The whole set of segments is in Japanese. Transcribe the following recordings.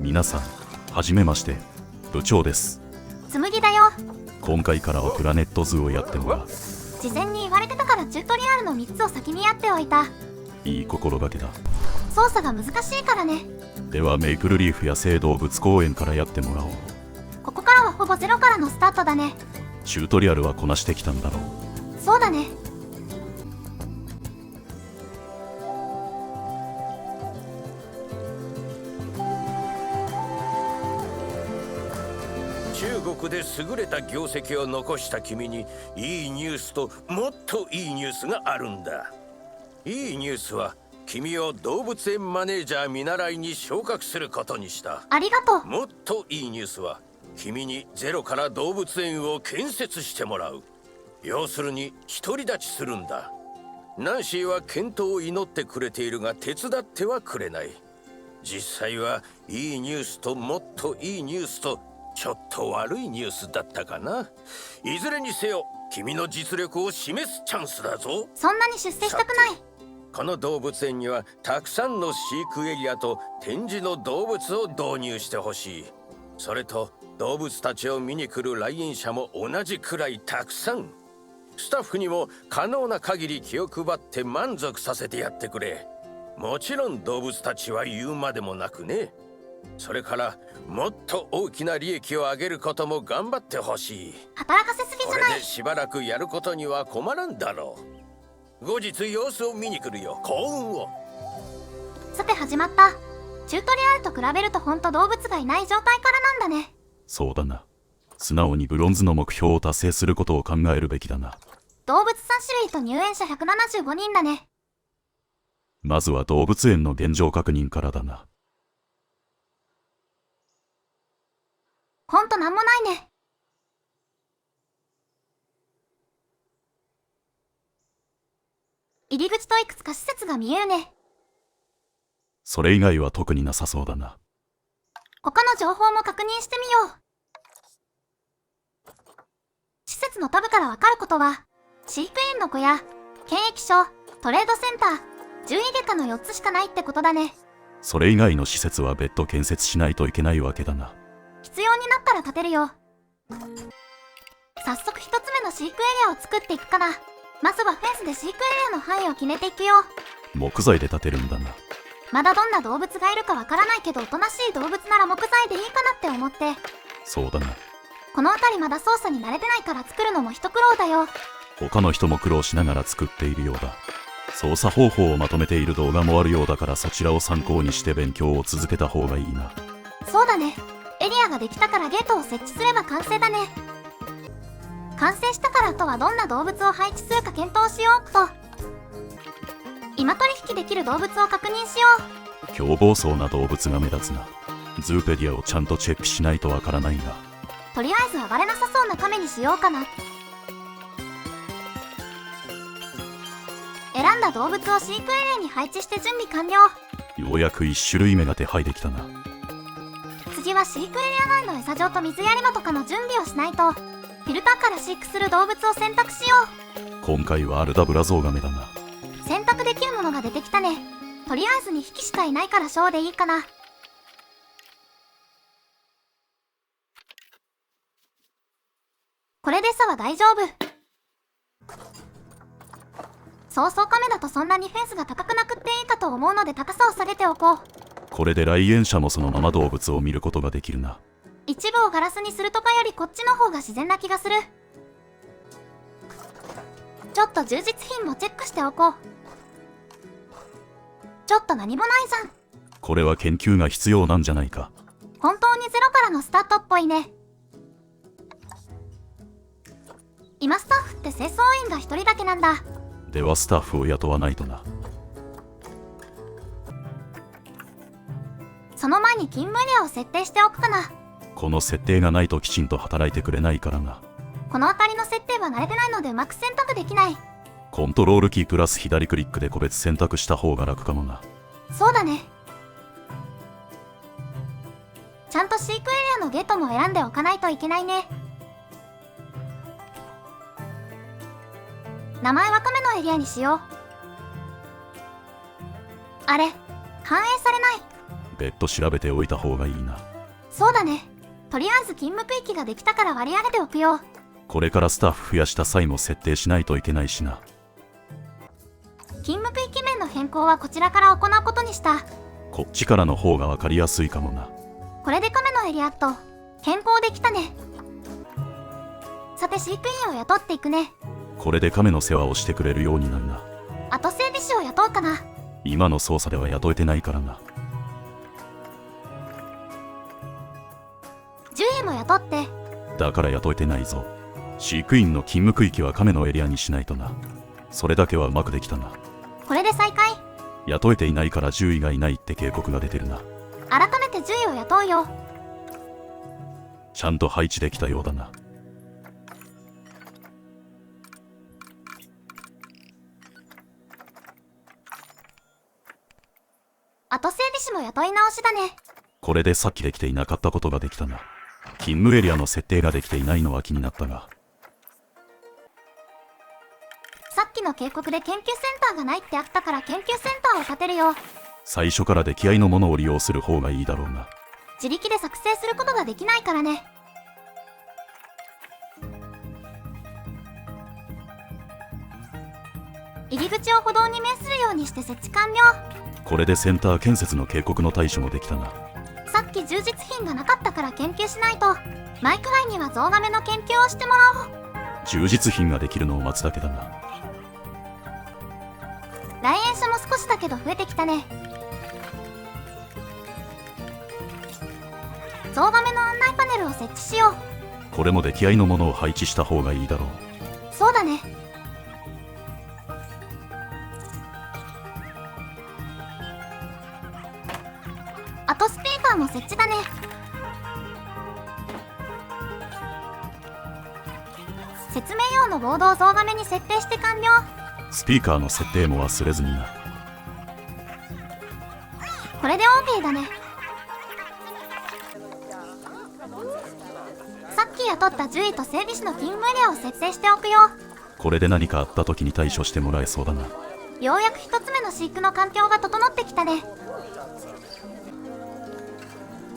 皆さん、はじめまして。部長です。つむぎだよ。今回からはプラネットズをやってもらう。事前に言われてたからチュートリアルの3つを先にやっておいた。いい心がけだ。操作が難しいからね。ではメイプルリーフ野生動物公園からやってもらおう。ここからはほぼゼロからのスタートだね。チュートリアルはこなしてきたんだろう。そうだね。中国で優れた業績を残した君にいいニュースともっといいニュースがあるんだ。いいニュースは君を動物園マネージャー見習いに昇格することにした。ありがとう。もっといいニュースは君にゼロから動物園を建設してもらう。要するに独り立ちするんだ。ナンシーは健闘を祈ってくれているが手伝ってはくれない。実際はいいニュースともっといいニュースとちょっと悪いニュースだったかな。いずれにせよ君の実力を示すチャンスだぞ。そんなに出世したくない。この動物園にはたくさんの飼育エリアと展示の動物を導入してほしい。それと動物たちを見に来る来園者も同じくらいたくさん。スタッフにも可能な限り気を配って満足させてやってくれ。もちろん動物たちは言うまでもなくね。それからもっと大きな利益を上げることも頑張ってほしい。働かせすぎじゃない。これでしばらくやることには困らんだろう。後日様子を見に来るよ。幸運を。さて始まった。チュートリアルと比べるとほんと動物がいない状態からなんだね。そうだな。素直にブロンズの目標を達成することを考えるべきだな。動物3種類と入園者175人だね。まずは動物園の現状確認からだな。ほんとなんもないね。入り口といくつか施設が見えるね。それ以外は特になさそうだな。他の情報も確認してみよう。施設のタブからわかることは、飼育員の小屋、検疫所、トレードセンター、獣医外科の4つしかないってことだね。それ以外の施設は別途建設しないといけないわけだな。必要になったら建てるよ。早速1つ目の飼育エリアを作っていくかな。まずはフェンスで飼育エリアの範囲を決めていくよ。木材で建てるんだな。まだどんな動物がいるかわからないけど、おとなしい動物なら木材でいいかなって思って。そうだな。この辺りまだ操作に慣れてないから作るのも一苦労だよ。他の人も苦労しながら作っているようだ。操作方法をまとめている動画もあるようだから、そちらを参考にして勉強を続けた方がいいな。そうだね。エリアができたからゲートを設置すれば完成だね。完成したからあとはどんな動物を配置するか検討しようっと。今取引できる動物を確認しよう。凶暴そうな動物が目立つな。ズーペディアをちゃんとチェックしないとわからないが。とりあえず暴れなさそうな亀にしようかな。選んだ動物を飼育エリアに配置して準備完了。ようやく1種類目が手配できたな。次は飼育エリア内の餌場と水やり場とかの準備をしないと。フィルターから飼育する動物を選択しよう。今回はアルダブラゾウガメだな。選択できるものが出てきたね。とりあえず2匹しかいないから小でいいかな。これで餌は大丈夫。そうそうカメだとそんなにフェンスが高くなくっていいかと思うので高さを下げておこう。これで来園者もそのまま動物を見ることができるな。一部をガラスにするとかよりこっちの方が自然な気がする。ちょっと充実品もチェックしておこう。ちょっと何もないじゃん。これは研究が必要なんじゃないか。本当にゼロからのスタートっぽいね。今スタッフって清掃員が1人だけなんだ。ではスタッフを雇わないとな。その前に勤務エリアを設定しておくかな。この設定がないときちんと働いてくれないからな。この辺りの設定は慣れてないのでうまく選択できない。コントロールキープラス左クリックで個別選択した方が楽かもな。そうだね。ちゃんと飼育エリアのゲートも選んでおかないといけないね。名前は亀のエリアにしよう。あれ、反映されない。別途調べておいた方がいいな。そうだね。とりあえず勤務区域ができたから割り上げておくよ。これからスタッフ増やした際も設定しないといけないしな。勤務区域面の変更はこちらから行うことにした。こっちからの方が分かりやすいかもな。これで亀のエリアと変更できたね。さて飼育員を雇っていくね。これで亀の世話をしてくれるようになるな。あと整備士を雇うかな。今の操作では雇えてないからな。獣医も雇って。だから雇えてないぞ。飼育員の勤務区域は亀のエリアにしないとな。それだけはうまくできたな。これで再開。雇えていないから獣医がいないって警告が出てるな。改めて獣医を雇うよ。ちゃんと配置できたようだな。あと整備士も雇い直しだね。これでさっきできていなかったことができたな。勤務エリアの設定ができていないのは気になったが。さっきの警告で研究センターがないってあったから研究センターを建てるよ。最初から出来合いのものを利用する方がいいだろうな。自力で作成することができないからね。入り口を歩道に面するようにして設置完了。これでセンター建設の警告の対処もできたな。さっき充実品がなかったから研究しないと。前くらいにはゾウガメの研究をしてもらおう。充実品ができるのを待つだけだな。来園者も少しだけど増えてきたね。ゾウガメの案内パネルを設置しよう。これも出来合いのものを配置した方がいいだろう。そうだね。あとスピーカーも設置だね。説明用のボードをゾウガメに設定して完了。スピーカーの設定も忘れずにな。これで OK だね。さっき雇った獣医と整備士の勤務エリアを設定しておくよ。これで何かあった時に対処してもらえそうだな。ようやく一つ目の飼育の環境が整ってきたね。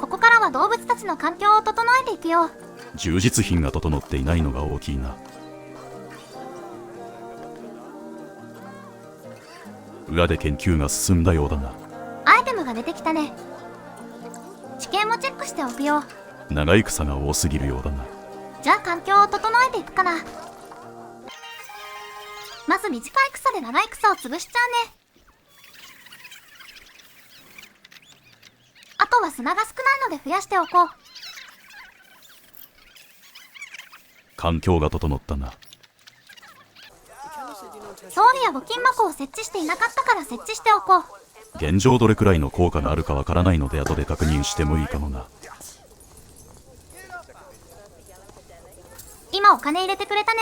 ここからは動物たちの環境を整えていくよ。充実品が整っていないのが大きいな。裏で研究が進んだようだな。アイテムが出てきたね。地形もチェックしておくよ。長い草が多すぎるようだな。じゃあ環境を整えていくかな。まず短い草で長い草を潰しちゃうね。あとは砂が少ないので増やしておこう。環境が整ったな。装備や募金箱を設置していなかったから設置しておこう。現状どれくらいの効果があるかわからないので後で確認してもいいかもな。今お金入れてくれたね。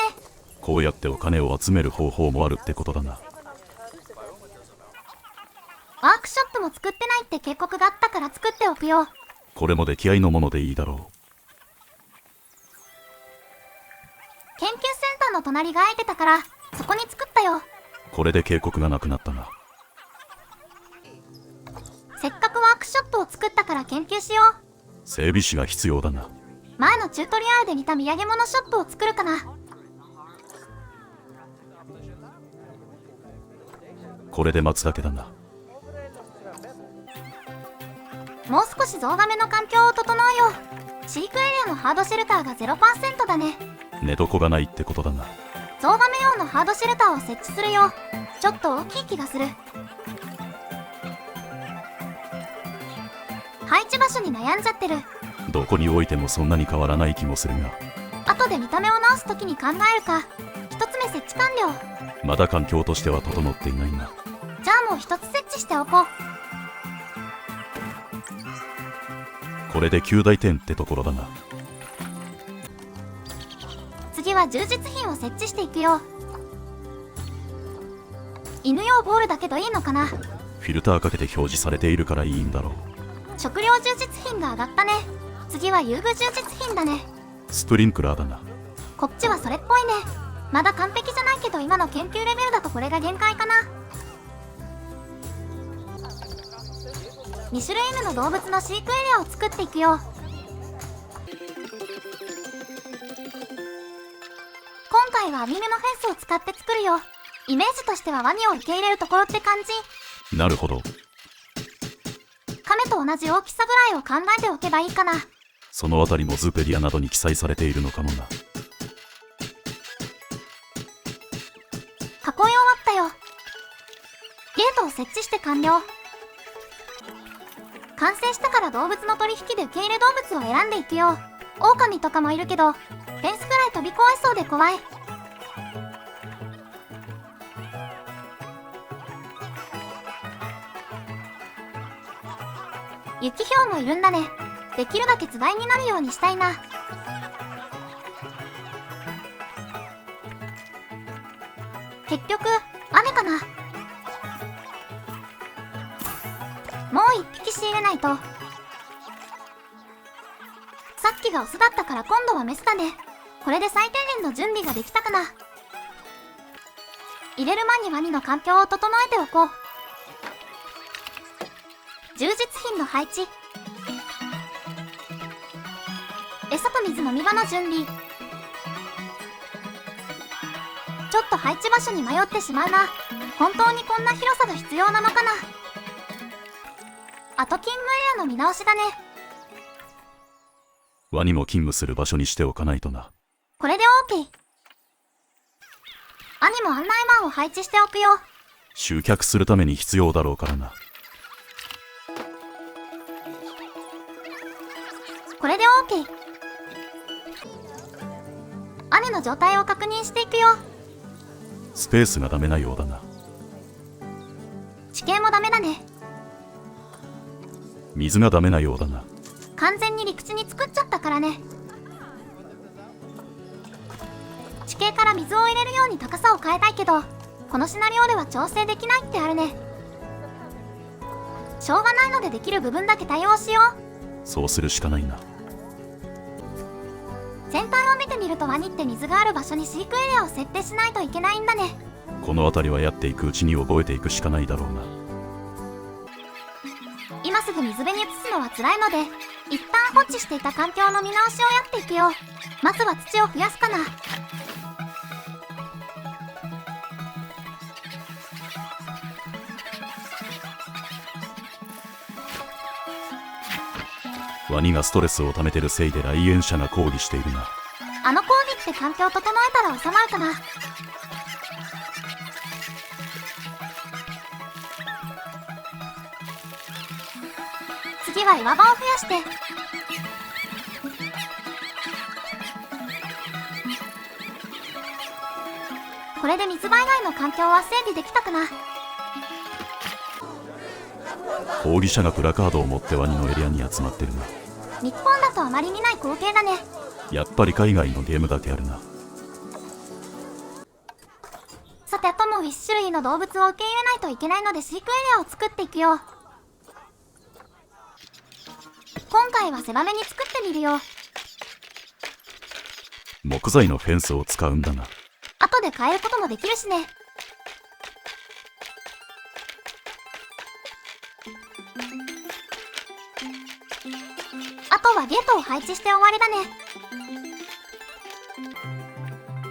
こうやってお金を集める方法もあるってことだな。ワークショップも作ってないって警告があったから作っておくよ。これも出来合いのものでいいだろ研究センターの隣が空いてたからそこに作ったよ。う。これで警告がなくなったな。せっかくワークショップを作ったから研究しよう。整備士が必要だな。前のチュートリアルで見た土産物ショップを作るかな。これで待つだけだな。もう少しゾウガメの環境を整えよう。飼育エリアのハードシェルターが 0% だね。寝床がないってことだな。ゾウガメ用のハードシェルターを設置するよ。ちょっと大きい気がする。配置場所に悩んじゃってる。どこに置いてもそんなに変わらない気もするが。後で見た目を直すときに考えるか。一つ目設置完了。まだ環境としては整っていないな。じゃあもう一つ設置しておこう。これで9大点ってところだな。次は充実品を設置していくよ。犬用ボールだけどいいのかな。フィルターかけて表示されているからいいんだろう。食料充実品が上がったね。次は遊具充実品だね。スプリンクラーだな。こっちはそれっぽいね。まだ完璧じゃないけど今の研究レベルだとこれが限界かな。2種類目の動物の飼育エリアを作っていくよ。今回は網目のフェンスを使って作るよ。イメージとしてはワニを受け入れるところって感じ。なるほど。亀と同じ大きさぐらいを考えておけばいいかな。そのあたりもズーペディアなどに記載されているのかもな。囲い終わったよ。ゲートを設置して完了。完成したから動物の取引で受け入れ動物を選んでいくよ。狼とかもいるけどフェンスくらい飛び越えそうで怖い。雪ひょうもいるんだね。できるだけつばいになるようにしたいな。結局雨かな。もう一匹仕入れないと。さっきがオスだったから今度はメスだね。これで最低限の準備ができたかな。入れる前にワニの環境を整えておこう。充実品の配置、餌と水飲み場の準備。ちょっと配置場所に迷ってしまうな。本当にこんな広さが必要なのかな。あと勤務エリアの見直しだね。ワニも勤務する場所にしておかないとな。これで OK。 兄も案内板を配置しておくよ。集客するために必要だろうからな。これで OK。 兄の状態を確認していくよ。スペースがダメなようだな。地形もダメだね。水がダメなようだな。完全に陸地に作っちゃったからね。地形から水を入れるように高さを変えたいけどこのシナリオでは調整できないってあるね。しょうがないのでできる部分だけ対応しよう。そうするしかないな。全体を見てみるとワニって水がある場所に飼育エリアを設定しないといけないんだね。この辺りはやっていくうちに覚えていくしかないだろうな。今すぐ水辺に移すのは辛いので一旦放置していた環境の見直しをやっていくよ。まずは土を増やすかな。ワニがストレスを溜めてるせいで来園者が抗議しているな。あの抗議って環境を整えたら収まるかな。次は岩場を増やして。これで水場以外の環境は整備できたかな。抗議者がプラカードを持ってワニのエリアに集まってるな。日本だとあまり見ない光景だね。やっぱり海外のゲームだけあるな。さてあともう1種類の動物を受け入れないといけないので飼育エリアを作っていくよ。今回は狭めに作ってみるよ。木材のフェンスを使うんだな。後で変えることもできるしね。あとはゲートを配置して終わりだね。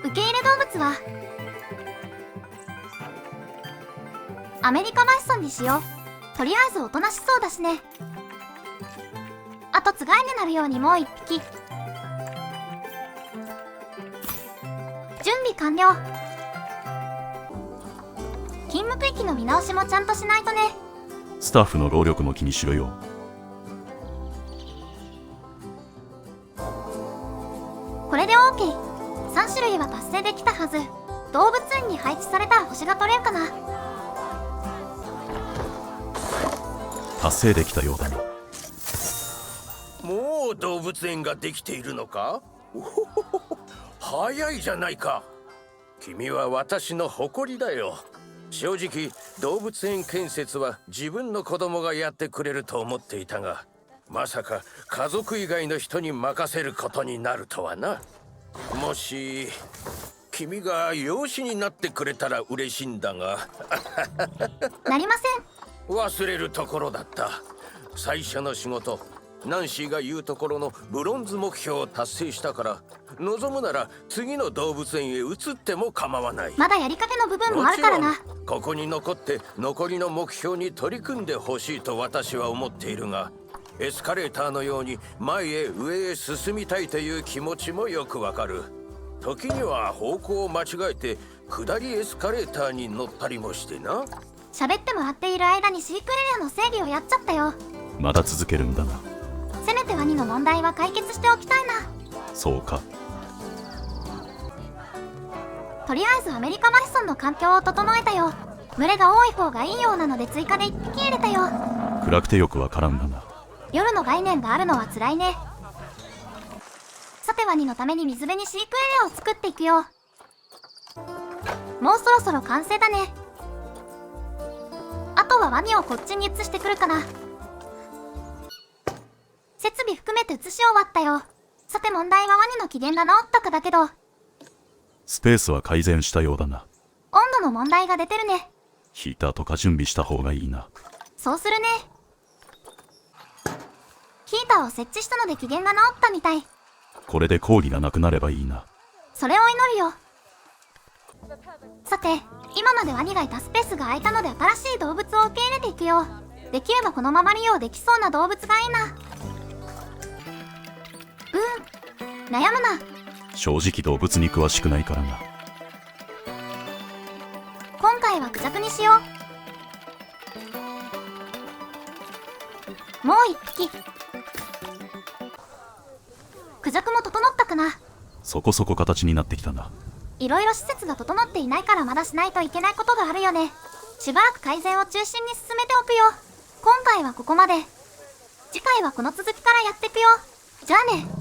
受け入れ動物はアメリカバイソンにしよう。とりあえずおとなしそうだしね。あとつがいになるようにもう1匹。準備完了。勤務区域の見直しもちゃんとしないとね。スタッフの労力も気にしろよ。これで OK。 3種類は達成できたはず。動物園に配置されたら星が取れるかな。達成できたようだな。もう動物園ができているのか。おほほほほ、早いじゃないか。君は私の誇りだよ。正直動物園建設は自分の子供がやってくれると思っていたが、まさか家族以外の人に任せることになるとはな。もし君が養子になってくれたら嬉しいんだがなりません。忘れるところだった。最初の仕事、ナンシーが言うところのブロンズ目標を達成したから、望むなら次の動物園へ移っても構わない。まだやりかけの部分もあるからな。もちろんここに残って残りの目標に取り組んでほしいと私は思っているが、エスカレーターのように前へ上へ進みたいという気持ちもよくわかる。時には方向を間違えて下りエスカレーターに乗ったりもしてな。喋ってもらっている間に飼育エリアの整理をやっちゃったよ。まだ続けるんだな。せめてワニの問題は解決しておきたいな。そうか。とりあえずアメリカマヒソンの環境を整えたよ。群れが多い方がいいようなので追加で1匹入れたよ。暗くてよくわからんがな。夜の概念があるのは辛いね。さてワニのために水辺に飼育エリアを作っていくよ。もうそろそろ完成だね。あとはワニをこっちに移してくるかな。設備含めて移し終わったよ。さて問題はワニの機嫌が治ったかだけど、スペースは改善したようだな。温度の問題が出てるね。ヒーターとか準備した方がいいな。そうするね。ヒーターを設置したので機嫌が治ったみたい。これで抗議がなくなればいいな。それを祈るよ。さて、今までワニがいたスペースが空いたので新しい動物を受け入れていくよ。できればこのまま利用できそうな動物がいいな。悩むな。正直動物に詳しくないからな。今回はクジャクにしよう。もう一匹。クジャクも整ったかな。そこそこ形になってきたな。いろいろ施設が整っていないからまだしないといけないことがあるよね。しばらく改善を中心に進めておくよ。今回はここまで。次回はこの続きからやっていくよ。じゃあね。